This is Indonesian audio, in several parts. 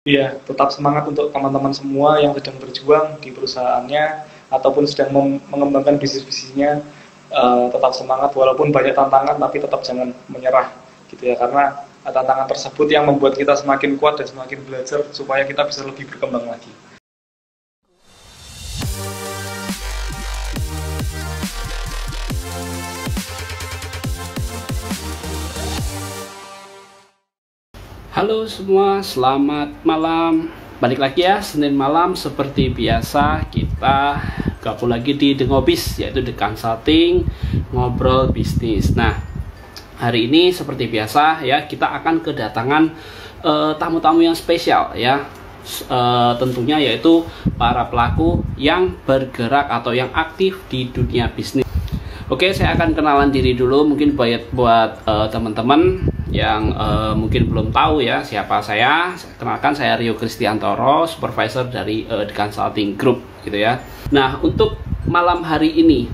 Iya, tetap semangat untuk teman-teman semua yang sedang berjuang di perusahaannya ataupun sedang mengembangkan bisnis-bisnisnya. Tetap semangat walaupun banyak tantangan, tapi tetap jangan menyerah gitu ya, karena tantangan tersebut yang membuat kita semakin kuat dan semakin belajar supaya kita bisa lebih berkembang lagi. Halo semua, selamat malam. Balik lagi ya, Senin malam seperti biasa kita gabung lagi di The Ngobis, yaitu The Consulting, ngobrol bisnis. Nah, hari ini seperti biasa ya, kita akan kedatangan tamu-tamu yang spesial ya. Tentunya yaitu para pelaku yang bergerak atau yang aktif di dunia bisnis. Oke, saya akan kenalan diri dulu, mungkin buat teman-teman yang mungkin belum tahu ya siapa saya. Kenalkan, saya Rio Kristiantoro, supervisor dari The Consulting Group gitu ya. Nah, untuk malam hari ini,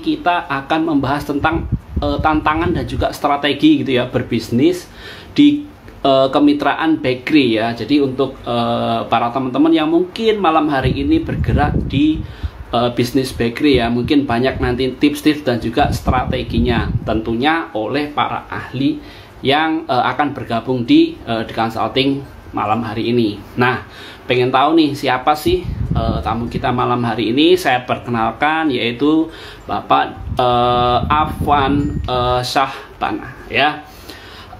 kita akan membahas tentang tantangan dan juga strategi gitu ya berbisnis di kemitraan bakery ya. Jadi untuk para teman-teman yang mungkin malam hari ini bergerak di bisnis bakery ya, mungkin banyak nanti tips-tips dan juga strateginya tentunya oleh para ahli yang akan bergabung di The Consulting malam hari ini. Nah, pengen tahu nih siapa sih tamu kita malam hari ini? Saya perkenalkan, yaitu Bapak Afwan Syahdana ya.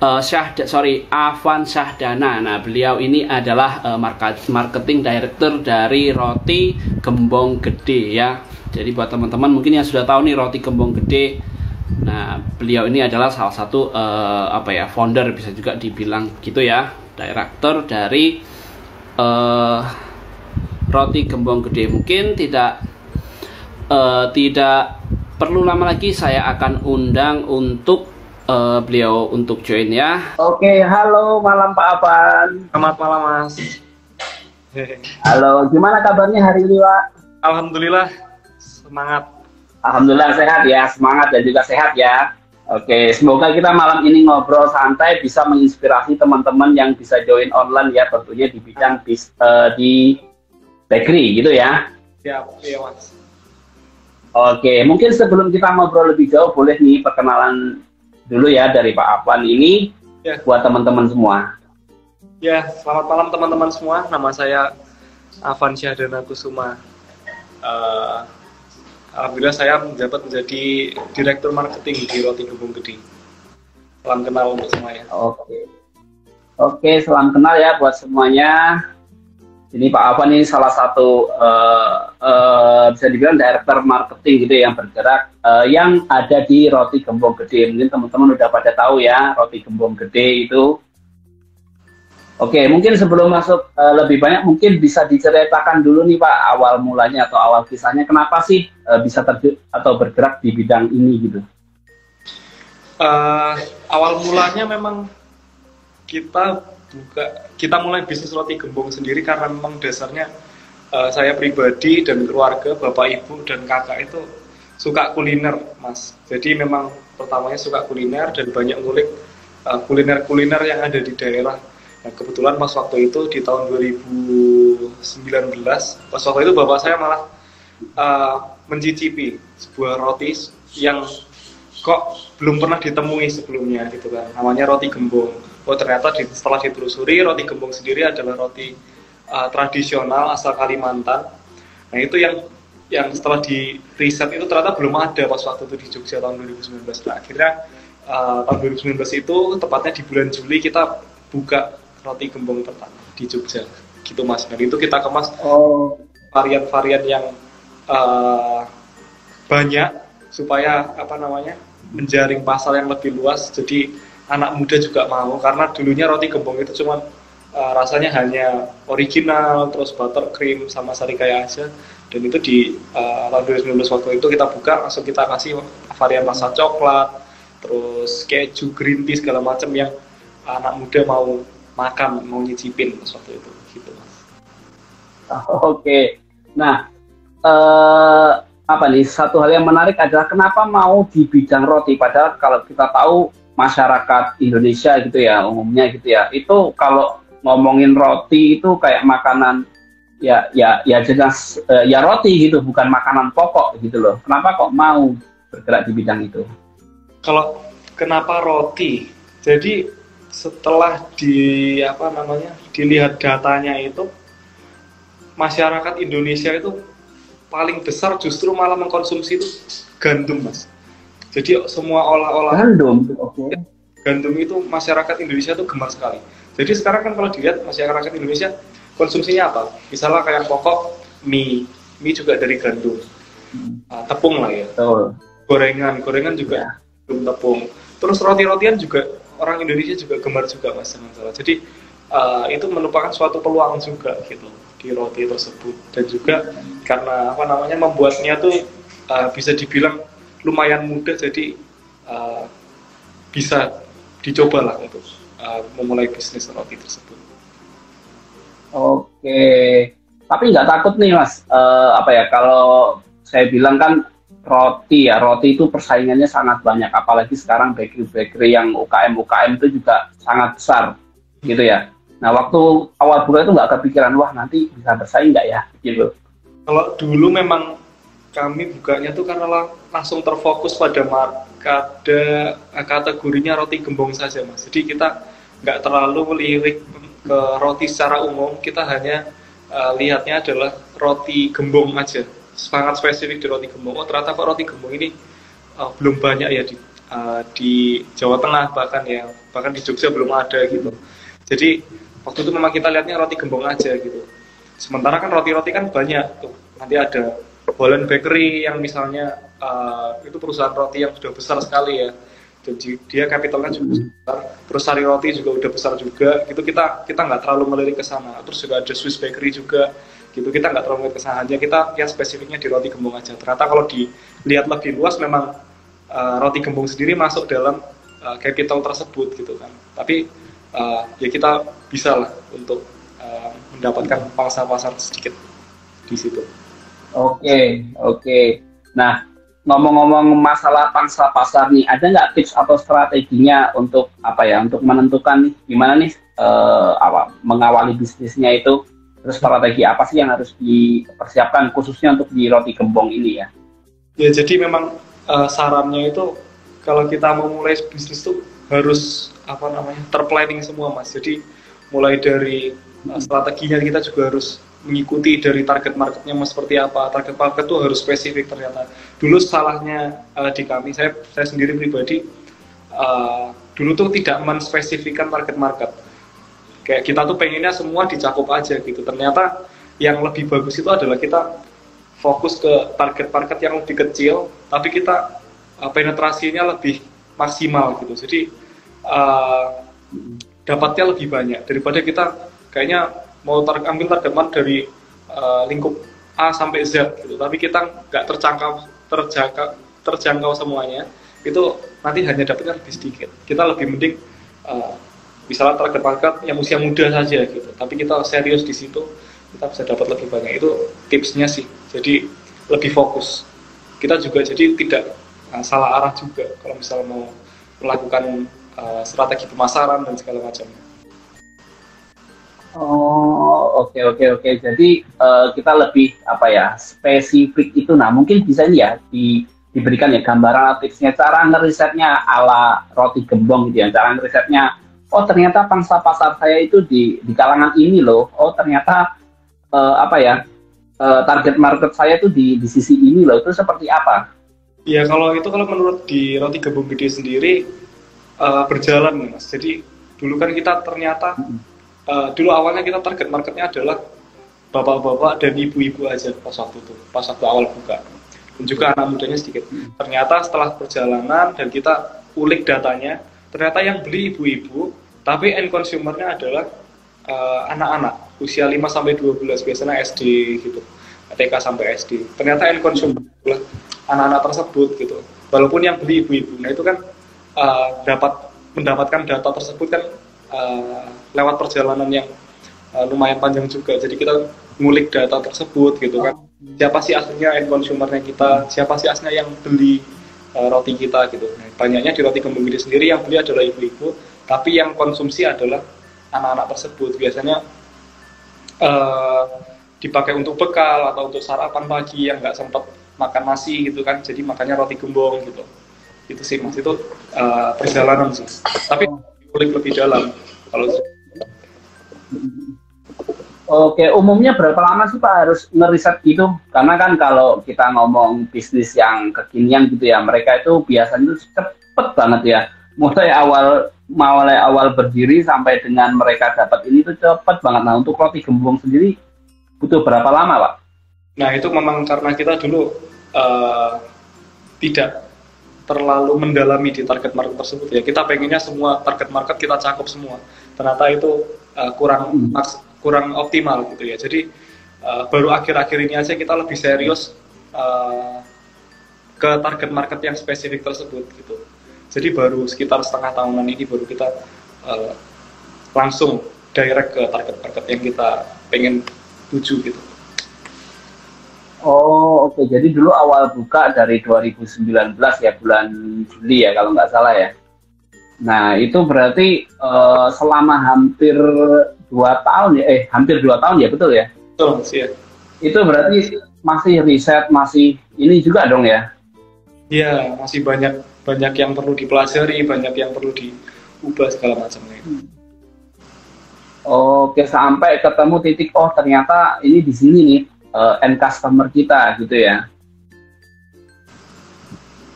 Afwan Syahdana. Nah, beliau ini adalah marketing director dari Roti Gembong Gede ya. Jadi buat teman-teman mungkin yang sudah tahu nih Roti Gembong Gede. Nah, beliau ini adalah salah satu founder, bisa juga dibilang gitu ya, director dari Roti Gembong Gede. Mungkin tidak perlu lama lagi, saya akan undang untuk beliau untuk join ya. Oke, halo malam Pak Afwan. Selamat malam Mas. Halo, gimana kabarnya hari ini Pak? Alhamdulillah, semangat. Alhamdulillah sehat ya, semangat dan juga sehat ya. Oke, semoga kita malam ini ngobrol santai bisa menginspirasi teman-teman yang bisa join online ya, tentunya di bidang di bakery gitu ya. Ya, iya Mas. Oke, mungkin sebelum kita ngobrol lebih jauh, boleh nih perkenalan dulu ya dari Pak Afwan ini ya, buat teman-teman semua. Ya, selamat malam teman-teman semua. Nama saya Afwan Syahdana Kusuma. Alhamdulillah saya menjabat menjadi direktur marketing di Roti Gembong Gede. Salam kenal untuk semuanya. Oke, salam kenal ya buat semuanya. Ini Pak Afwan ini salah satu bisa dibilang director marketing gitu yang bergerak yang ada di Roti Gembong Gede. Mungkin teman-teman udah pada tahu ya Roti Gembong Gede itu. Oke, mungkin sebelum masuk lebih banyak, mungkin bisa diceritakan dulu nih Pak, awal mulanya atau awal kisahnya kenapa sih bisa atau bergerak di bidang ini gitu. Awal mulanya memang kita mulai bisnis Roti Gembong sendiri karena memang dasarnya saya pribadi dan keluarga, bapak ibu dan kakak itu suka kuliner Mas. Jadi memang pertamanya suka kuliner dan banyak ngulik kuliner-kuliner yang ada di daerah. Nah, kebetulan pas waktu itu di tahun 2019, pas waktu itu bapak saya malah mencicipi sebuah roti yang kok belum pernah ditemui sebelumnya gitu kan, namanya Roti Gembong. Oh, ternyata setelah ditelusuri, Roti Gembong sendiri adalah roti tradisional asal Kalimantan. Nah, itu yang setelah di riset itu ternyata belum ada pas waktu itu di Jogja tahun 2019. Nah, akhirnya tahun 2019 itu tepatnya di bulan Juli kita buka Roti Gembong pertama di Jogja gitu Mas. Dan itu kita kemas varian-varian yang banyak supaya menjaring pasar yang lebih luas. Jadi anak muda juga mau, karena dulunya Roti Gembong itu cuma rasanya hanya original, terus buttercream sama sarikaya aja. Dan itu di tahun 2019 waktu itu kita buka, langsung kita kasih varian rasa coklat, terus keju, green tea, segala macam yang anak muda mau makan, mau nyicipin waktu itu gitu Mas. Oke. Nah, satu hal yang menarik adalah kenapa mau di bidang roti, padahal kalau kita tahu masyarakat Indonesia gitu ya umumnya gitu ya, itu kalau ngomongin roti itu kayak makanan ya jelas ya roti gitu, bukan makanan pokok gitu loh. Kenapa kok mau bergerak di bidang itu? Kalau kenapa roti? Jadi setelah dilihat datanya itu, masyarakat Indonesia itu paling besar justru malah mengkonsumsi itu gandum, Mas. Jadi semua olah-olahan gandum itu masyarakat Indonesia itu gemar sekali. Jadi sekarang kan kalau dilihat masyarakat Indonesia konsumsinya apa? Misalnya kayak pokok mie juga dari gandum, tepung lah ya. Gorengan juga tepung. Terus roti-rotian juga orang Indonesia juga gemar juga, Mas, dengan salah. Jadi itu merupakan suatu peluang juga gitu di roti tersebut, dan juga karena membuatnya tuh bisa dibilang lumayan mudah, jadi bisa dicoba lah untuk memulai bisnis roti tersebut. Oke, tapi nggak takut nih, Mas, kalau saya bilang kan roti itu persaingannya sangat banyak, apalagi sekarang bakery yang UKM itu juga sangat besar gitu ya. Nah, waktu awal buka itu nggak kepikiran, wah nanti bisa bersaing nggak ya gitu? Kalau dulu memang kami bukanya tuh karena langsung terfokus pada kategorinya roti gembong saja, Mas. Jadi kita nggak terlalu melirik ke roti secara umum, kita hanya lihatnya adalah roti gembong aja, sangat spesifik di roti gembong. Oh, ternyata kok roti gembong ini belum banyak ya di Jawa Tengah, bahkan di Jogja belum ada gitu. Jadi waktu itu memang kita lihatnya roti gembong aja gitu. Sementara kan roti-roti kan banyak tuh, nanti ada Holland Bakery yang misalnya itu perusahaan roti yang sudah besar sekali ya. Jadi dia kapitalnya juga besar, terus Sari Roti juga udah besar juga, gitu kita nggak terlalu melirik ke sana. Terus juga ada Swiss Bakery juga, gitu kita nggak terlalu melirik ke sana, hanya kita yang spesifiknya di roti gembong aja. Ternyata kalau dilihat lebih luas, memang roti gembong sendiri masuk dalam capital tersebut gitu kan. Tapi ya kita bisa lah untuk mendapatkan pangsa pasar sedikit di situ. Oke. Nah, ngomong-ngomong masalah pangsa pasar nih, ada nggak tips atau strateginya untuk untuk menentukan nih gimana nih mengawali bisnisnya itu, terus strategi apa sih yang harus dipersiapkan khususnya untuk di roti gembong ini ya? Ya, jadi memang sarannya itu kalau kita mau mulai bisnis tuh harus terplanning semua, Mas. Jadi mulai dari strateginya kita juga harus mengikuti dari target marketnya Mas seperti apa. Target market tuh harus spesifik ternyata. Dulu salahnya di kami, saya sendiri pribadi dulu tuh tidak menspesifikkan target market. Kayak kita tuh pengennya semua dicakup aja gitu. Ternyata yang lebih bagus itu adalah kita fokus ke target market yang lebih kecil, tapi kita penetrasinya lebih maksimal gitu. Jadi dapatnya lebih banyak daripada kita kayaknya mau ambil target market dari lingkup A sampai Z gitu, tapi kita nggak terjangkau semuanya, itu nanti hanya dapatnya lebih sedikit. Kita lebih mending misalnya target market yang usia muda saja gitu, tapi kita serius di situ, kita bisa dapat lebih banyak. Itu tipsnya sih, jadi lebih fokus. Kita juga jadi tidak salah arah juga kalau misalnya mau melakukan strategi pemasaran dan segala macamnya. Oh, oke. Jadi kita lebih spesifik itu. Nah, mungkin bisa ini ya diberikan ya gambaran tipsnya, cara ngerisetnya ala roti gembong gitu ya. Cara ngerisetnya, oh ternyata pangsa pasar saya itu di kalangan ini loh. Oh ternyata target market saya itu di sisi ini loh. Itu seperti apa? Ya kalau menurut di roti gembong gede sendiri berjalan, Mas. Jadi dulu kan kita ternyata dulu awalnya kita target marketnya adalah bapak-bapak dan ibu-ibu aja pas waktu awal buka, dan juga anak mudanya sedikit. Ternyata setelah perjalanan dan kita ulik datanya, ternyata yang beli ibu-ibu, tapi end consumernya adalah anak-anak usia 5-12, biasanya SD gitu, TK sampai SD. Ternyata end consumer adalah anak-anak tersebut gitu, walaupun yang beli ibu-ibu. Nah itu kan mendapatkan data tersebut kan lewat perjalanan yang lumayan panjang juga. Jadi kita ngulik data tersebut gitu kan, siapa sih aslinya end consumernya kita, siapa sih aslinya yang beli roti kita gitu. Nah, banyaknya di roti gembong gede sendiri yang beli adalah ibu-ibu, tapi yang konsumsi adalah anak-anak tersebut biasanya dipakai untuk bekal atau untuk sarapan pagi yang nggak sempat makan nasi gitu kan, jadi makannya roti gembong gitu. Itu sih Mas, itu perjalanan sih. Tapi kulik lebih dalam kalau. Oke, umumnya berapa lama sih Pak harus ngeriset gitu? Karena kan kalau kita ngomong bisnis yang kekinian gitu ya, mereka itu biasanya itu cepet banget ya. Mulai awal berdiri sampai dengan mereka dapat ini tuh cepet banget. Nah, untuk roti gembong sendiri butuh berapa lama Pak? Nah, itu memang karena kita dulu tidak terlalu mendalami di target market tersebut ya. Kita pengennya semua target market kita cakup semua. Ternyata itu kurang optimal gitu ya. Jadi baru akhir-akhir ini aja kita lebih serius ke target market yang spesifik tersebut gitu. Jadi baru sekitar setengah tahunan ini baru kita langsung direct ke target market yang kita pengen tuju gitu. Oh, oke. Jadi dulu awal buka dari 2019 ya, bulan Juli ya kalau nggak salah ya. Nah, itu berarti selama hampir 2 tahun ya, hampir 2 tahun ya, betul ya? Betul, sih ya. Itu berarti masih riset, masih ini juga dong ya? Iya, masih banyak yang perlu dipelajari, banyak yang perlu diubah segala macamnya. Oke, sampai ketemu titik, oh ternyata ini di sini nih, end customer kita gitu ya.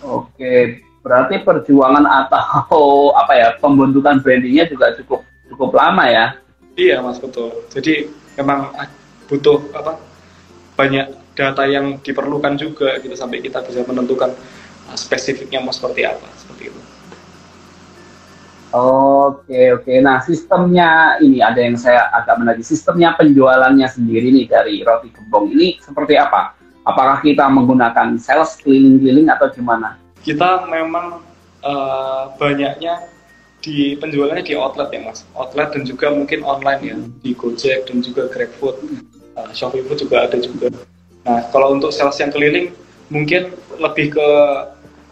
Oke, berarti perjuangan atau apa ya, pembentukan brandingnya juga cukup lama ya? Iya Mas, betul. Jadi memang butuh banyak data yang diperlukan juga gitu sampai kita bisa menentukan spesifiknya mau seperti apa, seperti itu. Oke. Nah, sistemnya ini ada yang saya agak menagih. Sistemnya penjualannya sendiri nih dari roti gembong ini seperti apa? Apakah kita menggunakan sales keliling-keliling atau gimana? Kita memang banyaknya di penjualannya di outlet ya Mas, outlet dan juga mungkin online ya, di Gojek dan juga GrabFood, Shopee Food juga ada juga. Nah, kalau untuk sales yang keliling mungkin lebih ke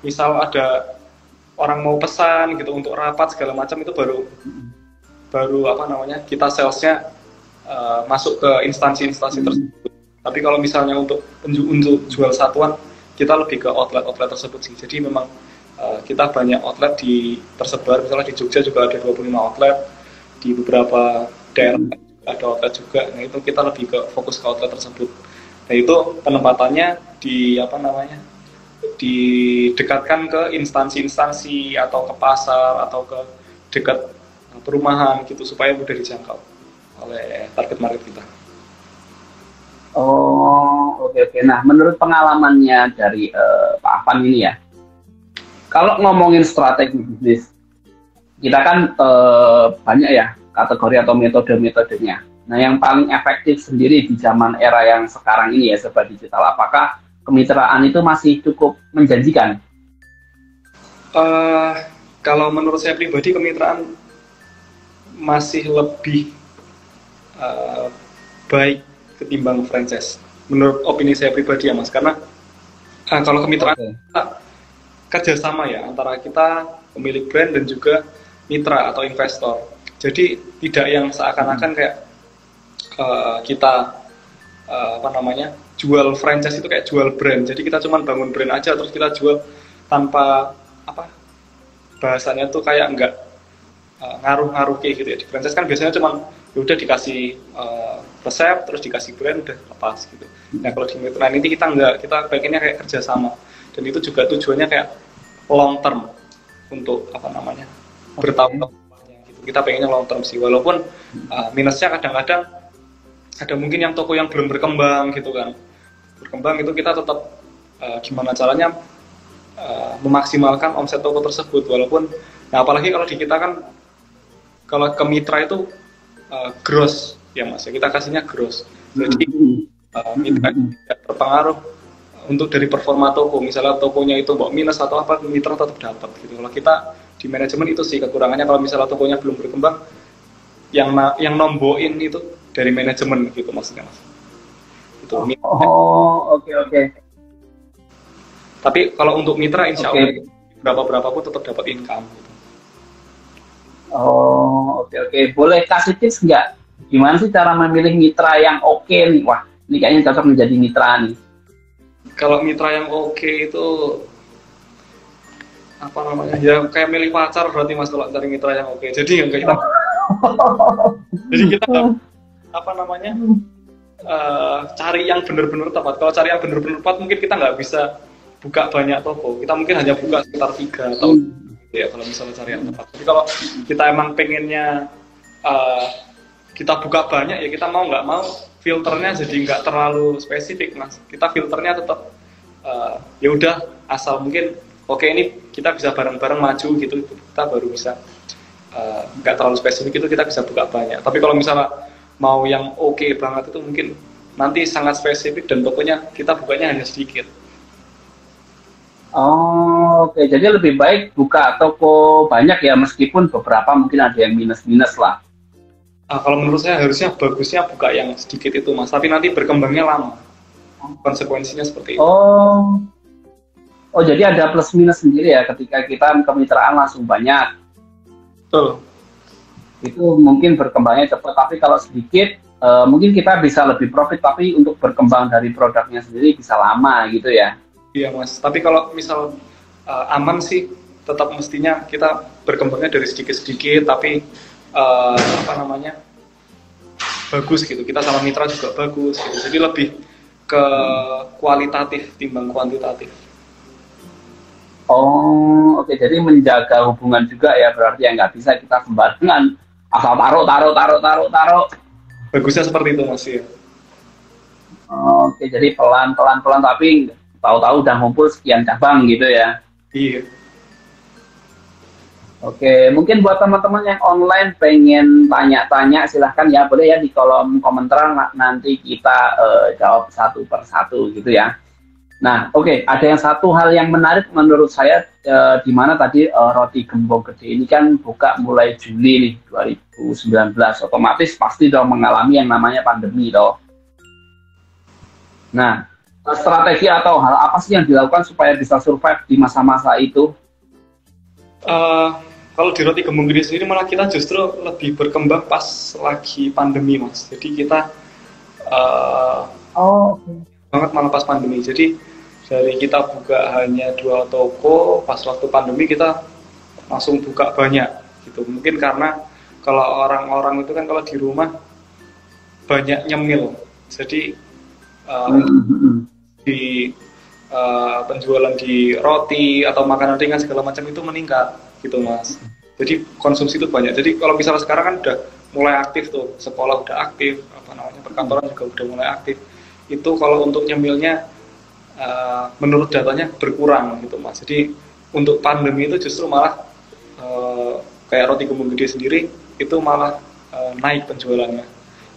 misal ada orang mau pesan gitu untuk rapat segala macam, itu baru kita salesnya masuk ke instansi-instansi tersebut. Tapi kalau misalnya untuk jual satuan, kita lebih ke outlet tersebut sih. Jadi memang kita banyak outlet tersebar, misalnya di Jogja juga ada 25 outlet, di beberapa daerah ada outlet juga. Nah, itu kita lebih ke fokus ke outlet tersebut. Nah, itu penempatannya didekatkan ke instansi-instansi atau ke pasar atau ke dekat perumahan gitu supaya mudah dijangkau oleh target market kita. Oh, oke. Nah, menurut pengalamannya dari Pak Afan ini ya, kalau ngomongin strategi bisnis, kita kan banyak ya kategori atau metode-metodenya. Nah, yang paling efektif sendiri di zaman era yang sekarang ini ya, serba digital, apakah kemitraan itu masih cukup menjanjikan? Kalau menurut saya pribadi, kemitraan masih lebih baik ketimbang franchise. Menurut opini saya pribadi ya Mas, karena kalau kemitraan kerjasama ya antara kita pemilik brand dan juga mitra atau investor. Jadi tidak yang seakan-akan kayak kita jual franchise itu kayak jual brand. Jadi kita cuma bangun brand aja terus kita jual tanpa bahasanya tuh kayak enggak ngaruh-ngaruh kayak gitu ya. Di franchise kan biasanya cuma udah dikasih resep terus dikasih brand udah lepas gitu. Nah, kalau di mitra ini kita enggak, kita pengennya kayak kerjasama. Dan itu juga tujuannya kayak long term untuk bertahun-tahun gitu. Kita pengennya long term sih, walaupun minusnya kadang-kadang ada mungkin yang toko yang belum berkembang gitu kan. Berkembang itu kita tetap gimana caranya memaksimalkan omset toko tersebut, walaupun apalagi kalau di kita kan kalau ke mitra itu gross ya Mas, kita kasihnya gross. Jadi mitra tidak terpengaruh untuk dari performa toko, misalnya tokonya itu minus atau apa, mitra tetap dapat gitu. Kalau kita di manajemen itu sih kekurangannya, kalau misalnya tokonya belum berkembang, yang nomboin itu dari manajemen gitu maksudnya Mas. Itu. Oke. Tapi kalau untuk mitra insya Allah berapa pun tetap dapat income gitu. Oh, oke oke. Boleh kasih tips nggak? Gimana sih cara memilih mitra yang oke nih? Wah, ini kayaknya cocok menjadi mitra nih. Kalau mitra yang oke itu apa namanya? Ya kayak milih pacar berarti Mas kalau cari mitra yang oke. Jadi nggak kita, jadi kita apa namanya? Cari yang benar-benar tepat. Kalau cari yang benar-benar tepat mungkin kita nggak bisa buka banyak toko. Kita mungkin hanya buka sekitar 3 atau ya kalau misalnya cari yang tepat. Tapi kalau kita emang pengennya kita buka banyak ya kita mau nggak mau filternya jadi nggak terlalu spesifik Mas. Kita filternya tetap ya udah asal mungkin oke ini kita bisa bareng-bareng maju gitu kita baru bisa nggak terlalu spesifik itu kita bisa buka banyak. Tapi kalau misalnya mau yang oke banget itu mungkin nanti sangat spesifik dan tokonya kita bukanya hanya sedikit. Oh, oke. Jadi lebih baik buka toko banyak ya, meskipun beberapa mungkin ada yang minus-minus lah. Kalau menurut saya harusnya bagusnya buka yang sedikit itu Mas, tapi nanti berkembangnya lama. Konsekuensinya seperti itu. Oh, jadi ada plus minus sendiri ya ketika kita kemitraan langsung banyak. Betul. Itu mungkin berkembangnya cepat, tapi kalau sedikit mungkin kita bisa lebih profit, tapi untuk berkembang dari produknya sendiri bisa lama gitu ya. Iya Mas, tapi kalau misal aman sih tetap mestinya kita berkembangnya dari sedikit-sedikit, tapi apa namanya bagus gitu. Kita sama mitra juga bagus gitu. Jadi lebih ke kualitatif timbang kuantitatif. Oh, oke. Jadi menjaga hubungan juga ya, berarti ya nggak bisa kita sembarangan asal taruh. Bagusnya seperti itu Mas ya. Oke, jadi pelan tapi tahu-tahu udah ngumpul sekian cabang gitu ya. Iya. Oke, mungkin buat teman-teman yang online pengen tanya-tanya silahkan ya, boleh ya di kolom komentar nanti kita jawab satu per satu gitu ya. Nah, oke, ada yang satu hal yang menarik menurut saya di mana tadi Roti Gembong Gede ini kan buka mulai Juli nih 2019, otomatis pasti dong mengalami yang namanya pandemi toh. Nah, strategi atau hal apa sih yang dilakukan supaya bisa survive di masa-masa itu? Kalau di Roti Gembong Gede sendiri malah kita justru lebih berkembang pas lagi pandemi Mas. Jadi kita banget malah pas pandemi. Jadi dari kita buka hanya 2 toko, pas waktu pandemi kita langsung buka banyak gitu. Mungkin karena kalau orang-orang itu kan kalau di rumah banyak nyemil. Jadi di penjualan di roti atau makanan ringan segala macam itu meningkat gitu Mas. Jadi konsumsi itu banyak. Jadi kalau misalnya sekarang kan udah mulai aktif tuh, sekolah udah aktif, apa namanya perkantoran juga udah mulai aktif. Itu kalau untuk nyemilnya menurut datanya berkurang gitu Mas. Jadi untuk pandemi itu justru malah kayak Roti Gembong Gede sendiri itu malah naik penjualannya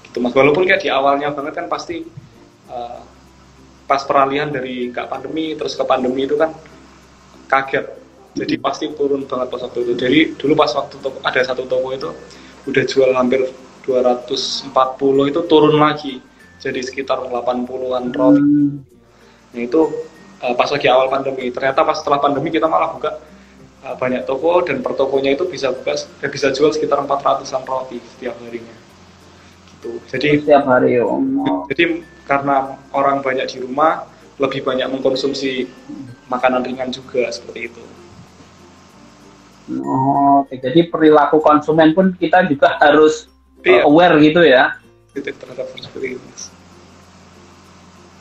gitu Mas. Walaupun kayak di awalnya banget kan pasti pas peralihan dari nggak pandemi terus ke pandemi itu kan kaget, jadi pasti turun banget pas waktu itu. Jadi dulu pas waktu ada satu toko itu udah jual hampir 240 itu turun lagi jadi sekitar 80-an roti. Nah itu pas lagi awal pandemi. Ternyata pas setelah pandemi kita malah buka banyak toko dan per tokonya itu bisa jual sekitar 400-an roti setiap harinya gitu. Jadi setiap hari jadi karena orang banyak di rumah, lebih banyak mengkonsumsi makanan ringan juga seperti itu. Oke, jadi perilaku konsumen pun kita juga harus aware gitu ya. Terhadap seperti itu.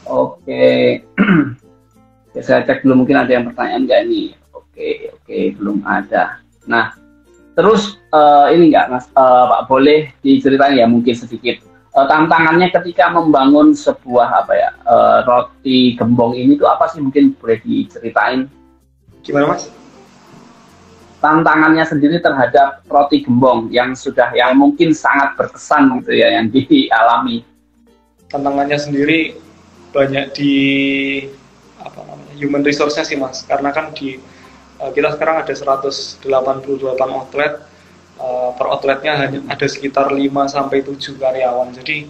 Oke. Ya, saya cek dulu mungkin ada yang pertanyaan nggak ini. Oke, belum ada. Nah, terus ini nggak Mas, Pak boleh diceritain ya mungkin sedikit. Tantangannya ketika membangun sebuah Roti Gembong ini tuh apa sih, mungkin boleh diceritain? Gimana Mas? Tantangannya sendiri terhadap Roti Gembong yang mungkin sangat berkesan gitu ya yang dialami. Tantangannya sendiri banyak di human resource-nya sih Mas, karena kan kita sekarang ada 188 outlet. Per outletnya hanya ada sekitar 5-7 karyawan, jadi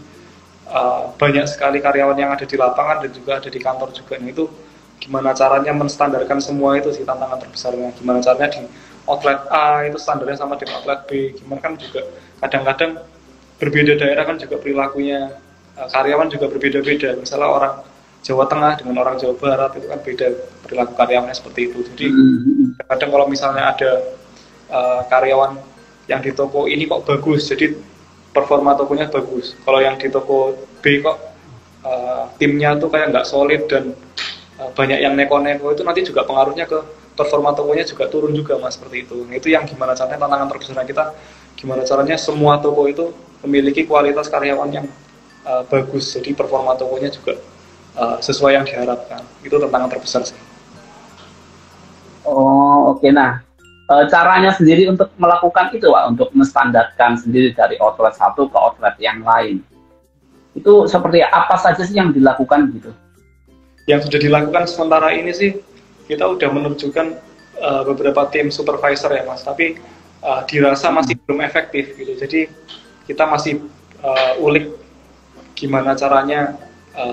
banyak sekali karyawan yang ada di lapangan dan juga ada di kantor juga. Nah itu gimana caranya menstandarkan semua itu sih tantangan terbesarnya, gimana caranya outlet A itu standarnya sama dengan outlet B, gimana kan juga kadang-kadang berbeda daerah kan juga perilakunya, karyawan juga berbeda-beda. Misalnya orang Jawa Tengah dengan orang Jawa Barat itu kan beda perilaku karyawannya seperti itu. Jadi kadang kalau misalnya ada karyawan yang di toko ini kok bagus, jadi performa tokonya bagus. Kalau yang di toko B kok timnya tuh kayak nggak solid dan banyak yang neko-neko, itu nanti juga pengaruhnya ke performa tokonya juga turun juga mas, seperti itu. Nah, itu yang gimana caranya, tantangan terbesar kita gimana caranya semua toko itu memiliki kualitas karyawan yang bagus, jadi performa tokonya juga sesuai yang diharapkan. Itu tantangan terbesar sih. Oh oke. Nah caranya sendiri untuk melakukan itu Pak, untuk menstandarkan sendiri dari outlet satu ke outlet yang lain, itu seperti apa saja sih yang dilakukan gitu? Yang sudah dilakukan sementara ini sih, kita udah menunjukkan beberapa tim supervisor ya mas, tapi dirasa masih belum efektif gitu. Jadi kita masih ulik gimana caranya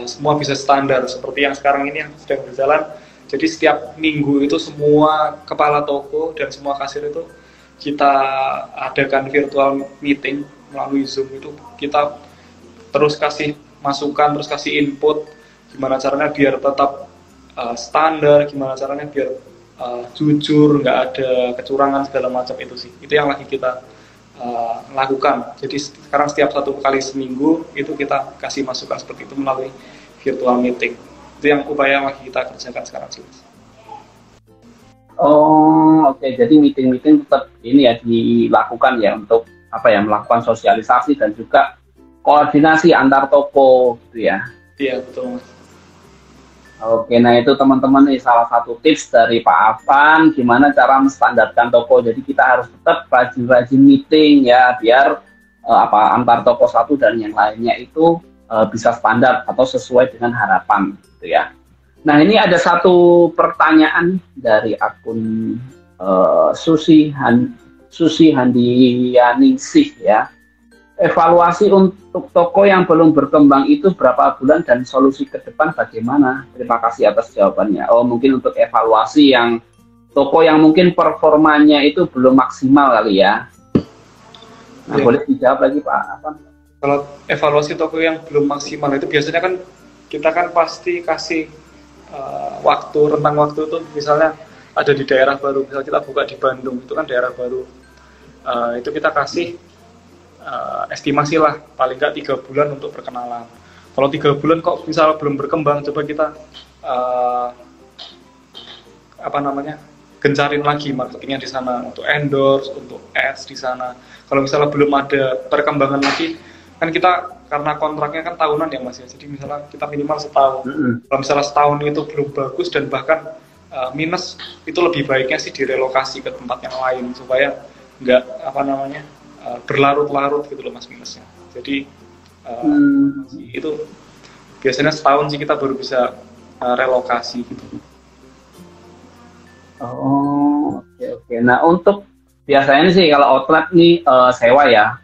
semua bisa standar seperti yang sekarang ini yang sedang berjalan. Jadi setiap minggu itu semua kepala toko dan semua kasir itu kita adakan virtual meeting melalui Zoom. Itu kita terus kasih masukan, terus kasih input gimana caranya biar tetap standar, gimana caranya biar jujur, nggak ada kecurangan segala macam. Itu sih, itu yang lagi kita lakukan. Jadi sekarang setiap 1 kali seminggu itu kita kasih masukan seperti itu melalui virtual meeting. Itu yang upaya yang lagi kita kerjakan sekarang sih. Oh oke. Jadi meeting-meeting tetap ini ya dilakukan ya, untuk apa ya, melakukan sosialisasi dan juga koordinasi antar toko gitu ya. Iya betul mas. Oke, nah itu teman-teman nih salah satu tips dari Pak Afan gimana cara menstandarkan toko. Jadi kita harus tetap rajin-rajin meeting ya, biar antar toko satu dan yang lainnya itu bisa standar atau sesuai dengan harapan gitu ya. Nah ini ada satu pertanyaan dari akun Susi Handianingsih ya. Evaluasi untuk toko yang belum berkembang itu berapa bulan dan solusi ke depan bagaimana? Terima kasih atas jawabannya. Oh mungkin untuk evaluasi yang toko yang mungkin performanya itu belum maksimal kali ya. Nah, ya. Boleh dijawab lagi Pak Afan? Kalau evaluasi toko yang belum maksimal itu biasanya kan kita kan pasti kasih rentang waktu itu, misalnya ada di daerah baru, misalnya kita buka di Bandung, itu kan daerah baru, itu kita kasih estimasi lah paling nggak 3 bulan untuk perkenalan. Kalau 3 bulan kok misalnya belum berkembang, coba kita gencarin lagi marketingnya di sana, untuk endorse, untuk ads di sana. Kalau misalnya belum ada perkembangan lagi, kan kita karena kontraknya kan tahunan ya mas ya, jadi misalnya kita minimal setahun. Kalau misalnya setahun itu belum bagus dan bahkan minus, itu lebih baiknya sih direlokasi ke tempat yang lain supaya nggak berlarut-larut gitu loh mas minusnya. Jadi itu biasanya setahun sih kita baru bisa relokasi gitu. Oh oke. Nah untuk biasanya sih kalau outlet nih sewa ya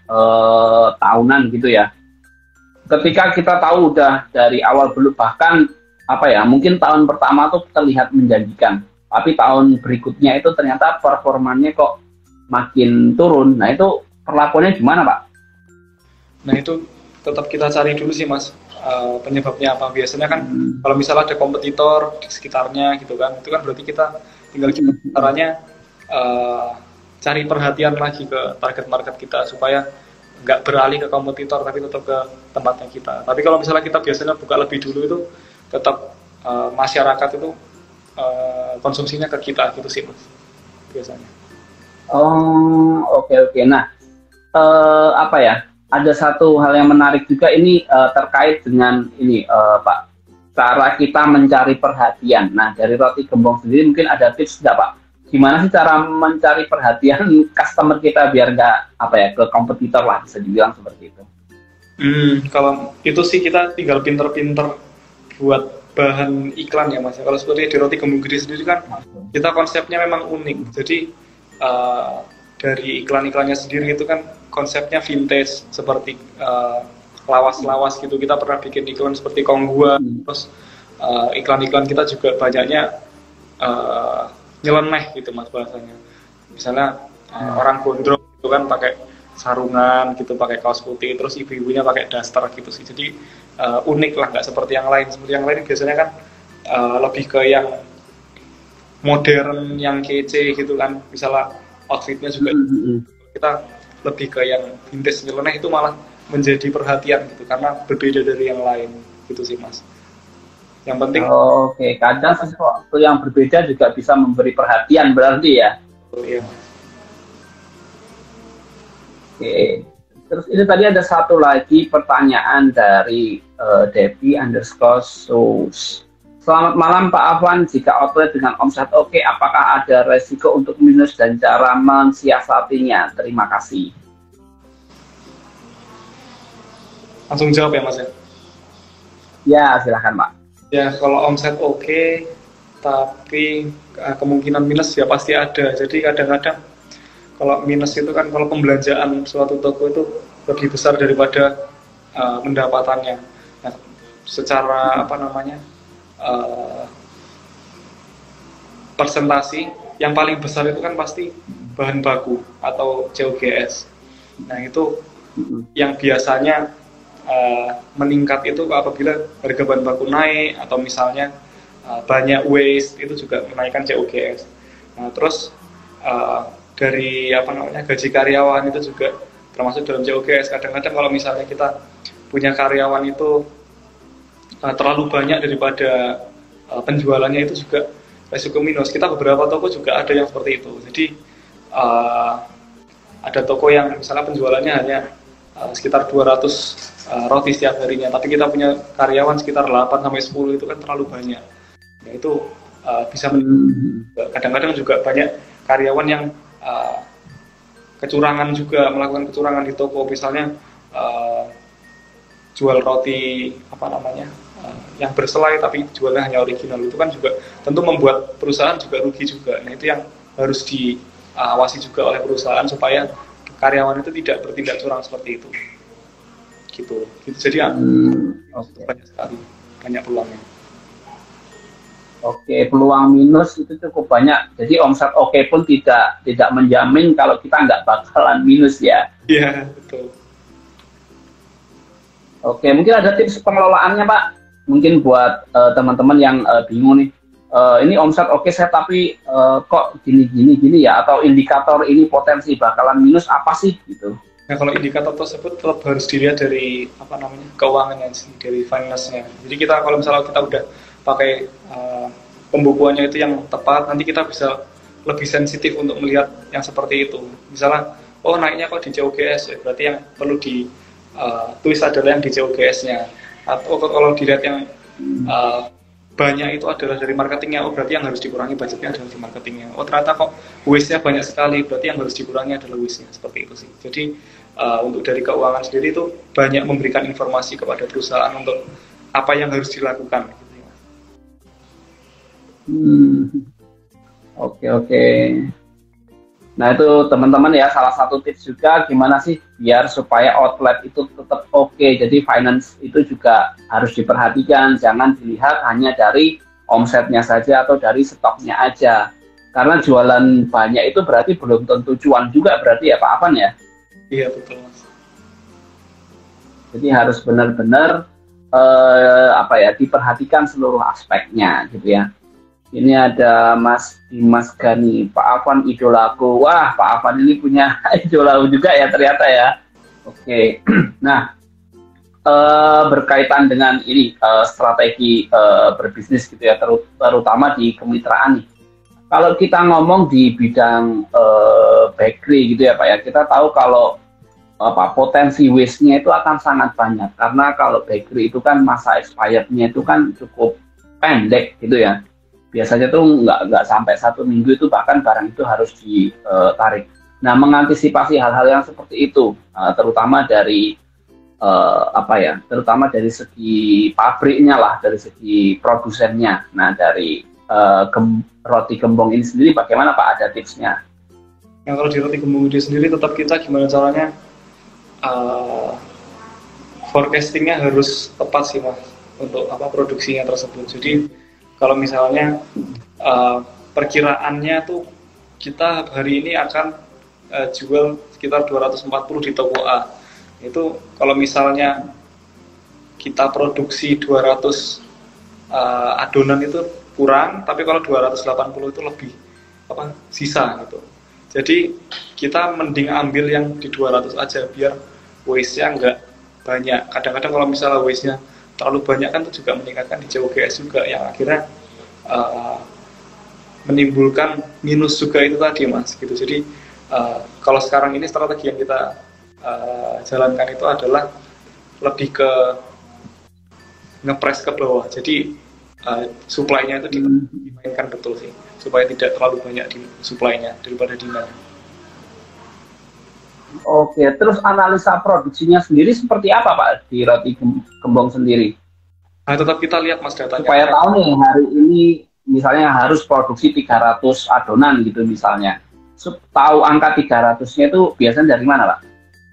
tahunan gitu ya. Ketika kita tahu udah dari awal belum, bahkan mungkin tahun pertama tuh terlihat menjanjikan, tapi tahun berikutnya itu ternyata performanya kok makin turun. Nah itu perlakuannya gimana Pak? Nah itu tetap kita cari dulu sih mas, penyebabnya apa. Biasanya kan kalau misalnya ada kompetitor di sekitarnya gitu kan, itu kan berarti kita tinggal caranya cari perhatian lagi ke target market kita supaya nggak beralih ke kompetitor tapi tetap ke tempatnya kita. Tapi kalau misalnya kita biasanya buka lebih dulu, itu tetap masyarakat itu konsumsinya ke kita gitu sih mas biasanya. Oh oke. Nah ada satu hal yang menarik juga ini terkait dengan ini Pak, cara kita mencari perhatian. Nah dari Roti Gembong sendiri mungkin ada tips nggak Pak? Gimana sih cara mencari perhatian customer kita biar nggak ke kompetitor lah, bisa dibilang seperti itu? Kalau itu sih kita tinggal pinter-pinter buat bahan iklan ya mas. Kalau seperti di Roti Gembong Gede sendiri kan kita konsepnya memang unik. Jadi dari iklan-iklannya sendiri itu kan konsepnya vintage, seperti lawas-lawas gitu. Kita pernah bikin iklan seperti Konggua, terus iklan-iklan kita juga banyaknya nyeleneh gitu mas bahasanya. Misalnya orang gondrong itu kan pakai sarungan gitu, pakai kaos putih, terus ibu-ibunya pakai daster gitu sih. Jadi unik lah, nggak seperti yang lain. Seperti yang lain biasanya kan lebih ke yang modern, yang kece gitu kan. Misalnya outfitnya juga kita lebih ke yang vintage nyeleneh, itu malah menjadi perhatian gitu karena berbeda dari yang lain gitu sih Mas. Yang penting Oke, kadang sesuatu yang berbeda juga bisa memberi perhatian berarti ya. iya. Oke, terus itu tadi ada satu lagi pertanyaan dari Debbie_Sos. Selamat malam Pak Afwan, jika outlet dengan omset oke, apakah ada resiko untuk minus dan cara mensiasatinya? Terima kasih. Langsung jawab ya Mas ya? Ya, silahkan Pak. Ya, kalau omset oke, tapi kemungkinan minus ya pasti ada. Jadi kadang-kadang kalau minus itu kan kalau pembelanjaan suatu toko itu lebih besar daripada pendapatannya. Nah, secara apa namanya persentasi yang paling besar itu kan pasti bahan baku atau COGS. Nah itu yang biasanya meningkat itu apabila harga bahan baku naik atau misalnya banyak waste, itu juga menaikkan COGS. Nah terus dari apa namanya gaji karyawan itu juga termasuk dalam COGS. Kadang-kadang kalau misalnya kita punya karyawan itu terlalu banyak daripada penjualannya, itu juga resiko minus. Kita beberapa toko juga ada yang seperti itu. Jadi ada toko yang misalnya penjualannya hanya sekitar 200 roti setiap harinya, tapi kita punya karyawan sekitar 8-10, itu kan terlalu banyak. Nah, itu bisa kadang-kadang juga banyak karyawan yang kecurangan juga, melakukan kecurangan di toko, misalnya jual roti apa namanya yang berselai tapi jualnya hanya original, itu kan juga tentu membuat perusahaan juga rugi juga. Nah itu yang harus diawasi juga oleh perusahaan supaya karyawan itu tidak bertindak curang seperti itu gitu. Jadi banyak sekali, banyak peluangnya. Oke, peluang minus itu cukup banyak. Jadi omset oke pun tidak menjamin kalau kita nggak bakalan minus ya. Iya, betul. Oke, mungkin ada tips pengelolaannya Pak. Mungkin buat teman-teman yang bingung nih. Ini omset oke saya tapi kok gini ya, atau indikator ini potensi bakalan minus apa sih gitu. Nah kalau indikator tersebut tetap harus dilihat dari apa namanya keuangannya sih, dari finance-nya. Jadi kita kalau misalnya kita udah pakai pembukuannya itu yang tepat, nanti kita bisa lebih sensitif untuk melihat yang seperti itu. Misalnya, oh naiknya kok di COGS, ya berarti yang perlu di tulis adalah yang di COGS-nya. Atau kalau dilihat yang banyak itu adalah dari marketingnya, oh berarti yang harus dikurangi budgetnya adalah di marketingnya. Oh ternyata kok waste-nya banyak sekali, berarti yang harus dikurangi adalah waste-nya, seperti itu sih. Jadi untuk dari keuangan sendiri itu banyak memberikan informasi kepada perusahaan untuk apa yang harus dilakukan. Oke. Nah itu teman-teman ya, salah satu tips juga gimana sih biar supaya outlet itu tetap oke. Jadi finance itu juga harus diperhatikan, jangan dilihat hanya dari omsetnya saja atau dari stoknya aja. Karena jualan banyak itu berarti belum tentu cuan juga berarti ya Pak Afwan ya? Iya betul Mas. Jadi harus benar-benar diperhatikan seluruh aspeknya gitu ya. Ini ada Mas Dimas Gani, Pak Afwan idolaku. Wah, Pak Afwan ini punya idola juga ya ternyata ya. Oke, nah berkaitan dengan ini strategi berbisnis gitu ya, terutama di kemitraan nih. Kalau kita ngomong di bidang bakery gitu ya Pak ya, kita tahu kalau potensi waste-nya itu akan sangat banyak. Karena kalau bakery itu kan masa expired-nya itu kan cukup pendek gitu ya. Biasanya tuh nggak sampai 1 minggu itu bahkan barang itu harus ditarik. Nah, mengantisipasi hal-hal yang seperti itu, terutama dari terutama dari segi pabriknya lah, dari segi produsennya. Nah, dari roti gembong ini sendiri bagaimana Pak? Ada tipsnya? Yang kalau di roti gembong ini sendiri tetap kita gimana caranya forecastingnya harus tepat sih Mas untuk produksinya tersebut. Jadi kalau misalnya perkiraannya tuh kita hari ini akan jual sekitar 240 di toko A. Itu kalau misalnya kita produksi 200 adonan itu kurang, tapi kalau 280 itu lebih sisa gitu. Jadi kita mending ambil yang di 200 aja biar waste-nya nggak banyak. Kadang-kadang kalau misalnya waste-nya terlalu banyak kan itu juga meningkatkan di COGS juga, yang akhirnya menimbulkan minus juga itu tadi Mas gitu. Jadi kalau sekarang ini strategi yang kita jalankan itu adalah lebih ke ngepres ke bawah. Jadi supply-nya itu dimainkan betul sih, supaya tidak terlalu banyak di supply-nya daripada demand. Oke, terus analisa produksinya sendiri seperti apa Pak di roti gembong sendiri? Nah, tetap kita lihat Mas datanya. Supaya tahu nih hari ini misalnya harus produksi 300 adonan gitu misalnya. Tahu angka 300-nya itu biasanya dari mana Pak?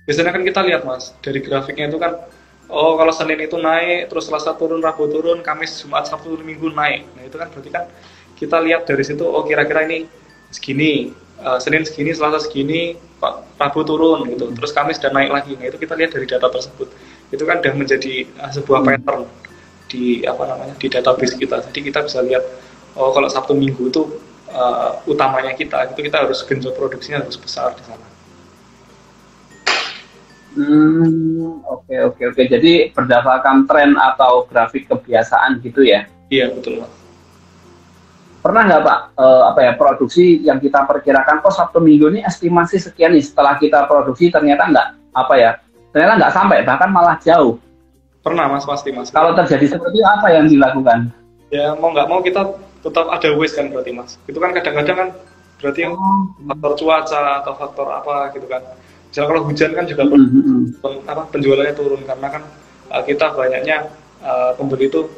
Biasanya kan kita lihat Mas, dari grafiknya itu kan, oh kalau Senin itu naik, terus Selasa turun, Rabu turun, Kamis, Jumat, Sabtu, Minggu naik. Nah itu kan berarti kan kita lihat dari situ, oh kira-kira ini segini, Senin segini, Selasa segini, Rabu turun gitu, terus Kamis dan naik lagi. Nah itu kita lihat dari data tersebut. Itu kan sudah menjadi sebuah pattern di di database kita. Jadi kita bisa lihat, oh kalau Sabtu Minggu itu utamanya kita, itu kita harus genjot produksinya harus besar di sana. Oke. Jadi berdasarkan tren atau grafik kebiasaan gitu ya? Iya betul Mas. Pernah nggak Pak, produksi yang kita perkirakan, Sabtu Minggu ini estimasi sekian nih, setelah kita produksi ternyata ternyata nggak sampai, bahkan malah jauh. Pernah Mas, pasti Mas. Kalau terjadi seperti itu, apa yang dilakukan? Ya mau nggak mau kita tetap ada waste kan berarti Mas. Itu kan kadang-kadang kan berarti faktor cuaca atau faktor apa gitu kan. Misalnya kalau hujan kan juga penjualannya turun karena kan kita banyaknya pembeli itu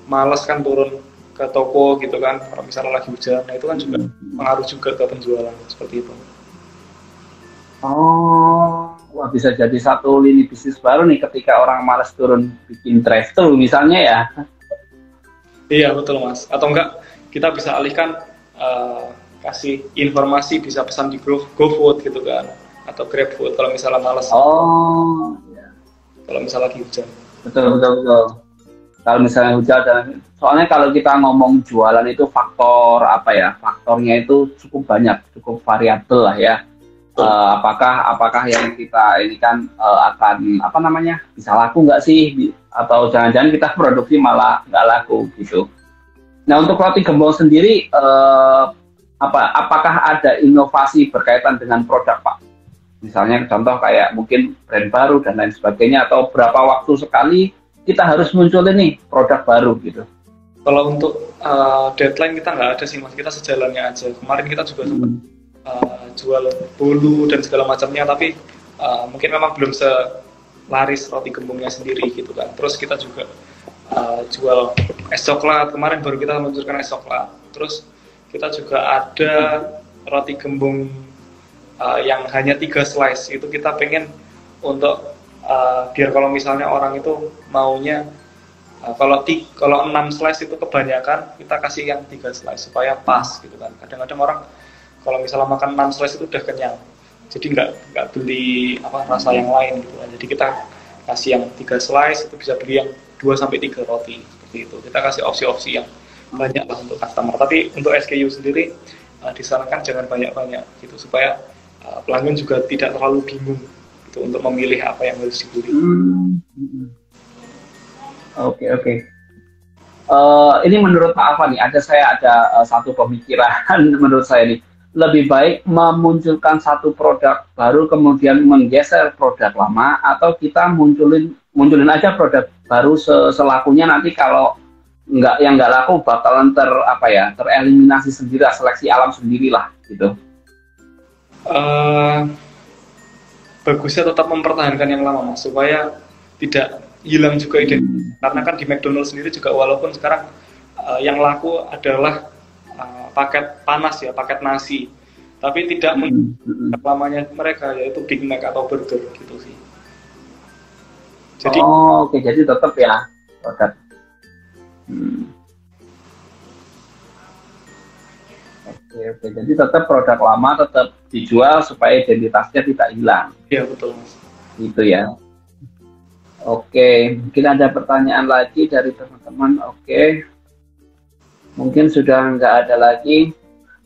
malas kan turun ke toko gitu kan kalau misalnya lagi hujan. Nah itu kan juga pengaruh juga ke penjualan seperti itu. Wah bisa jadi satu lini bisnis baru nih ketika orang malas turun bikin drive-thru misalnya ya. Iya betul Mas. Atau enggak kita bisa alihkan kasih informasi, bisa pesan di GoFood gitu kan, atau GrabFood kalau misalnya malas. Iya. Kalau misalnya lagi hujan. Betul. Kalau misalnya hujan, soalnya kalau kita ngomong jualan itu faktornya itu cukup banyak, cukup variabel lah ya. Apakah yang kita ini kan akan bisa laku nggak sih, atau jangan-jangan kita produksi malah nggak laku gitu. Nah untuk roti gembong sendiri apakah ada inovasi berkaitan dengan produk Pak? Misalnya contoh kayak mungkin brand baru dan lain sebagainya, atau berapa waktu sekali kita harus munculin nih produk baru gitu. Kalau untuk deadline kita nggak ada sih Mas, kita sejalannya aja. Kemarin kita juga sempat jual bolu dan segala macamnya, tapi mungkin memang belum selaris roti gembongnya sendiri gitu kan. Terus kita juga jual es coklat, kemarin baru kita meluncurkan es coklat. Terus kita juga ada roti gembong yang hanya 3 slice, itu kita pengen untuk biar kalau misalnya orang itu maunya kalau 6 slice itu kebanyakan, kita kasih yang 3 slice supaya pas gitu kan. Kadang-kadang orang kalau misalnya makan 6 slice itu udah kenyang, jadi nggak beli rasa yang lain gitu kan. Jadi kita kasih yang 3 slice, itu bisa beli yang 2-3 roti seperti itu. Kita kasih opsi-opsi yang banyak lah untuk customer. Tapi untuk SKU sendiri disarankan jangan banyak-banyak gitu, supaya pelanggan juga tidak terlalu bingung gitu untuk memilih apa yang harus dibeli. Oke. Ini menurut Pak Alfa nih, saya ada satu pemikiran menurut saya nih, lebih baik memunculkan satu produk baru kemudian menggeser produk lama, atau kita munculin aja produk baru selakunya, nanti kalau nggak laku bakalan tereliminasi sendiri, seleksi alam sendirilah gitu. Bagusnya tetap mempertahankan yang lama Mas, supaya tidak hilang juga identitas. Karena kan di McDonald's sendiri juga walaupun sekarang yang laku adalah paket panas ya, paket nasi, tapi tidak lamanya mereka, yaitu Big Mac atau burger gitu sih. Jadi jadi tetap ya produk. Oke. Jadi tetap produk lama tetap dijual supaya identitasnya tidak hilang. Iya betul Mas. Gitu ya. Oke, mungkin ada pertanyaan lagi dari teman-teman. Oke. Mungkin sudah nggak ada lagi.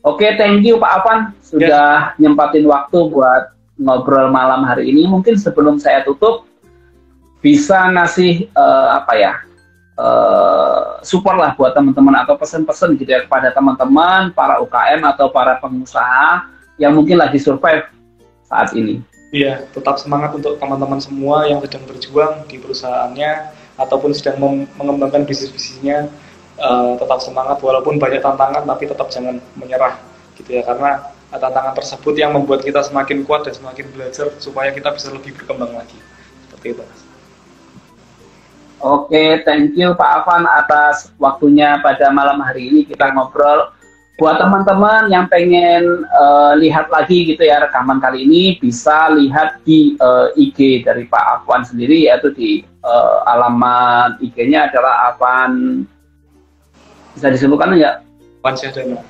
Oke, thank you Pak Afwan sudah nyempatin waktu buat ngobrol malam hari ini. Mungkin sebelum saya tutup bisa ngasih support lah buat teman-teman atau pesan-pesan gitu ya kepada teman-teman para UKM atau para pengusaha yang mungkin lagi survive saat ini. Iya, tetap semangat untuk teman-teman semua yang sedang berjuang di perusahaannya ataupun sedang mengembangkan bisnis-bisnisnya. Tetap semangat walaupun banyak tantangan, tapi tetap jangan menyerah gitu ya, karena tantangan tersebut yang membuat kita semakin kuat dan semakin belajar supaya kita bisa lebih berkembang lagi. Seperti itu Mas. Oke, thank you Pak Afwan atas waktunya pada malam hari ini kita ngobrol. Buat teman-teman yang pengen lihat lagi gitu ya rekaman kali ini, bisa lihat di IG dari Pak Afwan sendiri, yaitu di alamat IG-nya adalah Afwan, bisa disebutkan enggak? Afwan Syahdana.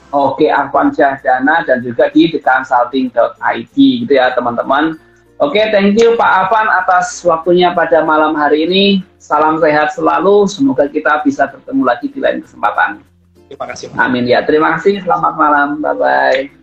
Oke, Afwan Syahdana, dan juga di theconsulting.id gitu ya teman-teman. Oke, thank you Pak Afwan atas waktunya pada malam hari ini. Salam sehat selalu. Semoga kita bisa bertemu lagi di lain kesempatan. Terima kasih. Amin ya. Terima kasih. Selamat malam. Bye-bye.